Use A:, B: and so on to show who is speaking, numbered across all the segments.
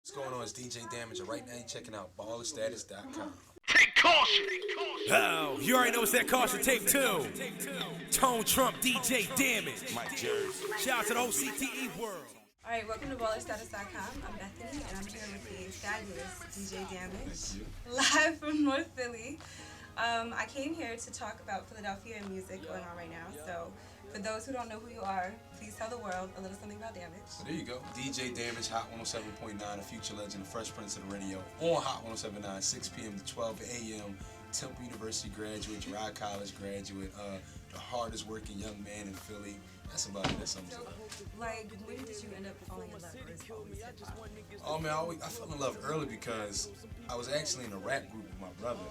A: What's going on? It's DJ Damage, and right now you're checking out ballerstatus.com.
B: Take caution!
C: Oh, you already know it's that caution tape too. Tone Trump, DJ Damage.
B: Mike Jerry.
C: Shout out to the OCTE world.
D: All right, welcome to ballerstatus.com. I'm Bethany, and I'm here with the fabulous DJ Damage, live from North Philly. I came here to talk about Philadelphia and music going on right now. So, for those who don't know who you are, please tell the world a little something about Damage.
A: So there you go. DJ Damage, Hot 107.9, a future legend, the Fresh Prince of the Radio, on Hot 107.9, 6 p.m. to 12 a.m. Temple University graduate, Gerard College graduate, the hardest working young man in Philly. That's about it. That's something.
D: Like, when did you end up falling in love with always hip-hop?
A: Oh man, I fell in love early because I was actually in a rap group with my brother.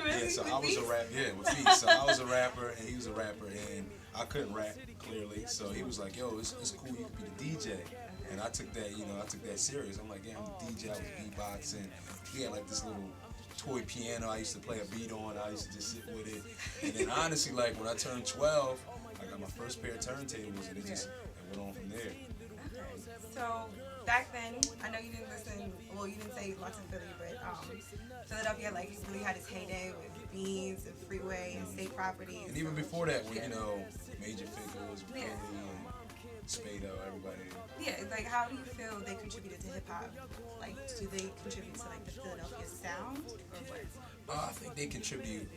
D: Really?
A: Yeah, so I was a rap. Yeah, with Feet. So I was a rapper and he was a rapper, and I couldn't rap clearly. So he was like, "Yo, it's cool. You could be the DJ." And I took that, I took that serious. I'm like, "Yeah, I'm the DJ." I was beatboxing. We had like this little toy piano I used to play a beat on. I used to just sit with it. And then honestly, like when I turned 12, I got my first pair of turntables, and it went on from there.
D: Okay. So, back then, I know you didn't listen, well, you didn't say lots of Philly, but Philadelphia, like, really had its heyday with Beans and Freeway and state properties.
A: And even before that, when, Major Figures, Billy, and Spado, everybody.
D: Yeah, like, how do you feel they contributed to hip-hop? Like, do they contribute to, like, the Philadelphia sound, or what?
A: I think they contribute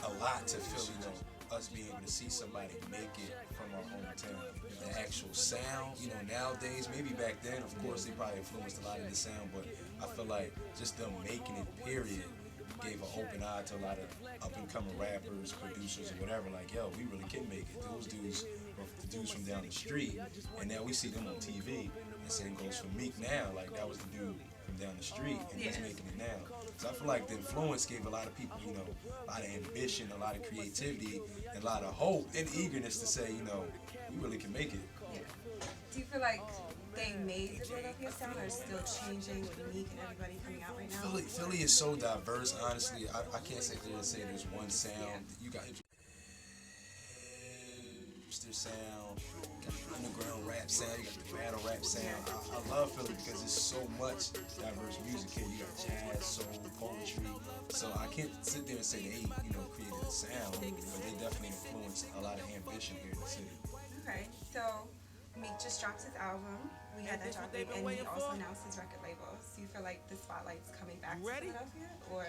A: a lot to Philly, us being able to see somebody make it from our hometown. The actual sound, nowadays, maybe back then, of course, they probably influenced a lot of the sound, but I feel like just them making it, period, gave an open eye to a lot of up-and-coming rappers, producers, or whatever. Like, yo, we really can make it. Those dudes were the dudes from down the street, and now we see them on TV. And same goes for Meek now. Like, that was the dude from down the street, and he's making it now. So I feel like the influence gave a lot of people, a lot of ambition, a lot of creativity, and a lot of hope and eagerness to say, we really can make it.
D: Yeah. Do you feel like they made the Philadelphia sound, or still changing with Meek and everybody coming out right now?
A: Philly is so diverse, honestly. I can't sit there and say there's one sound. You got hipster sound, you got the underground rap sound, you got the battle rap sound. I love Philly because there's so much diverse music here. You got jazz, soul, poetry. So I can't sit there and say they, created a sound, but they definitely influenced a lot of ambition here in the city.
D: Okay, so Meek just dropped his album. We had that dropping, and he also announced his record label. So you feel like the spotlight's coming back to Philadelphia, or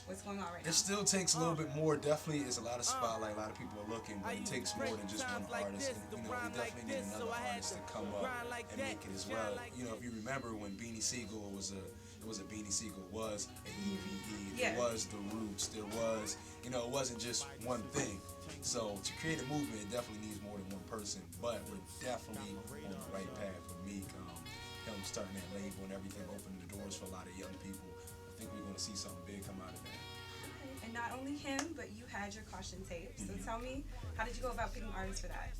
D: what's going on right now?
A: It still takes a little bit more. Definitely is a lot of spotlight. A lot of people are looking, but it takes more than just one artist. And, we definitely need another artist to come up and make it as well. If you remember when Beanie Siegel was a Beanie Siegel, was an EVE, it was the Roots, there was, it wasn't just one thing. So to create a movement, it definitely needs more than one person. But we're definitely on the right path with Meek. Him starting that label and everything, opening the doors for a lot of young people. I think we're going to see something big come out of that.
D: And not only him, but you had your caution tape. So tell me, how did you go about picking artists for that?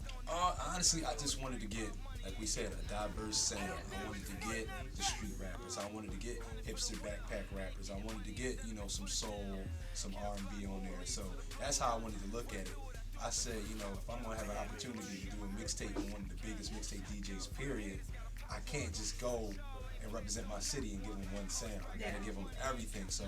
A: Honestly, I just wanted to get, like we said, a diverse sound. I wanted to get the street rappers. I wanted to get hipster backpack rappers. I wanted to get, some soul, some R&B on there. So that's how I wanted to look at it. I said, if I'm going to have an opportunity to do a mixtape with one of the biggest mixtape DJs, period, I can't just go and represent my city and give them one sound. I got to give them everything. So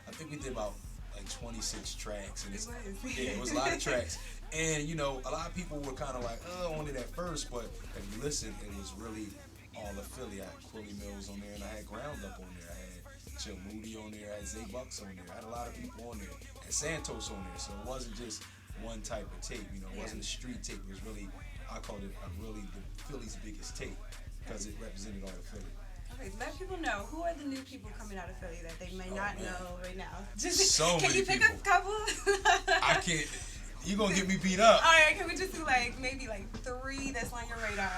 A: I think we did about like 26 tracks. And it was a lot of tracks. And, a lot of people were kind of like, on it at first, but if you listen, it was really all of Philly. I had Meek Mills on there, and I had Ground Up on there. I had Chill Moody on there. I had Zay Bucks on there. I had a lot of people on there. I had Santos on there. So it wasn't just one type of tape, it wasn't a street tape. It was really, I called it really the Philly's biggest tape because it represented all of Philly.
D: Okay, let people know, who are the new people coming out of Philly that they may not know right now?
A: So
D: can
A: many
D: you pick
A: people.
D: a couple?
A: I can't. You're going to get me beat up.
D: All right, can we just do maybe 3 that's on your radar?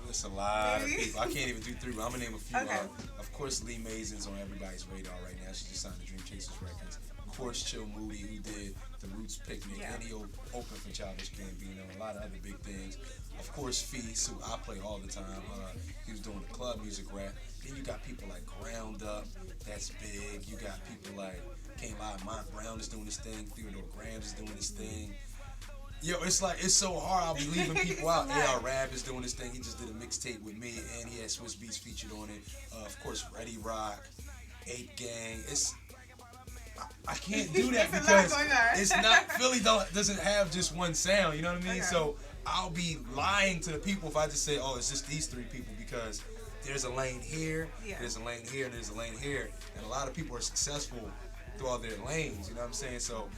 A: It's a lot of people. I can't even do 3, but I'm going to name a few.
D: Okay.
A: Of course, Lee Mazin's on everybody's radar right now. She just signed the Dream Chasers records. Of course, Chill Moody, who did the Roots Picnic, and he opened for Childish Gambino, a lot of other big things. Of course, Feast, who I play all the time. He was doing the club music rap. Then you got people like Ground Up, that's big. You got people like Mont Brown is doing his thing. Theodore Graham is doing his thing. Yo, it's like, it's so hard. I'll be leaving people out.
D: It's a lot.
A: AR Rab is doing this thing. He just did a mixtape with me, and he had Swiss Beats featured on it. Of course, Ready Rock, Ape Gang. I can't do that
D: It's a lot
A: because
D: going on.
A: it's not, Philly doesn't have just one sound, you know what I mean?
D: Okay.
A: So I'll be lying to the people if I just say, oh, it's just these three people, because there's a lane here,
D: Yeah.
A: there's a lane here, and there's a lane here. And a lot of people are successful through all their lanes, you know what I'm saying? So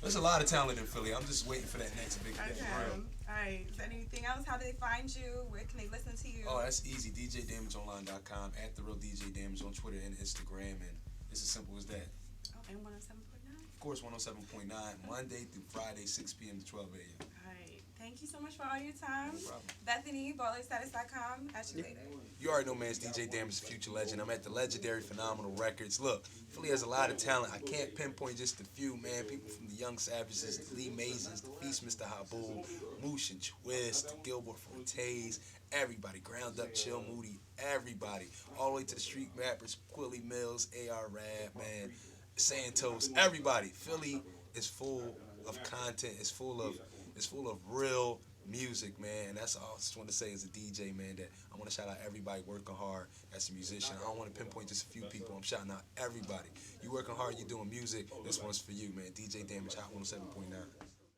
A: there's a lot of talent in Philly. I'm just waiting for that next big thing.
D: Okay.
A: for real.
D: All right. Is there anything else? How do they find you? Where can they listen to you?
A: Oh, that's easy. DJDamageOnline.com, @TheRealDJDamage on Twitter and Instagram, and it's as simple as that.
D: Oh, and 107.9.
A: Of course, 107.9, Monday through Friday, 6 p.m. to 12 a.m.
D: All right. Thank you so much for all your time.
A: No problem.
D: Bethany, ballerstatus.com. Catch you later.
A: You already know, man, it's DJ Damage, the future legend. I'm at the legendary Phenomenal Records. Look, Philly has a lot of talent. I can't pinpoint just a few, man. People from the Young Savages, the Lee Masons, the Beast Mr. Habu, Moosh and Twist, the Gilbert Fortes, everybody. Ground Up, Chill, Moody, everybody. All the way to the street rappers, Quilly Mills, AR Rab, man, Santos, everybody. Philly is full of content. It's full of real music, man. And that's all I just want to say as a DJ, man, that I want to shout out everybody working hard as a musician. I don't want to pinpoint just a few people. I'm shouting out everybody. You working hard, you doing music. This one's for you, man. DJ Damage, Hot 107.9.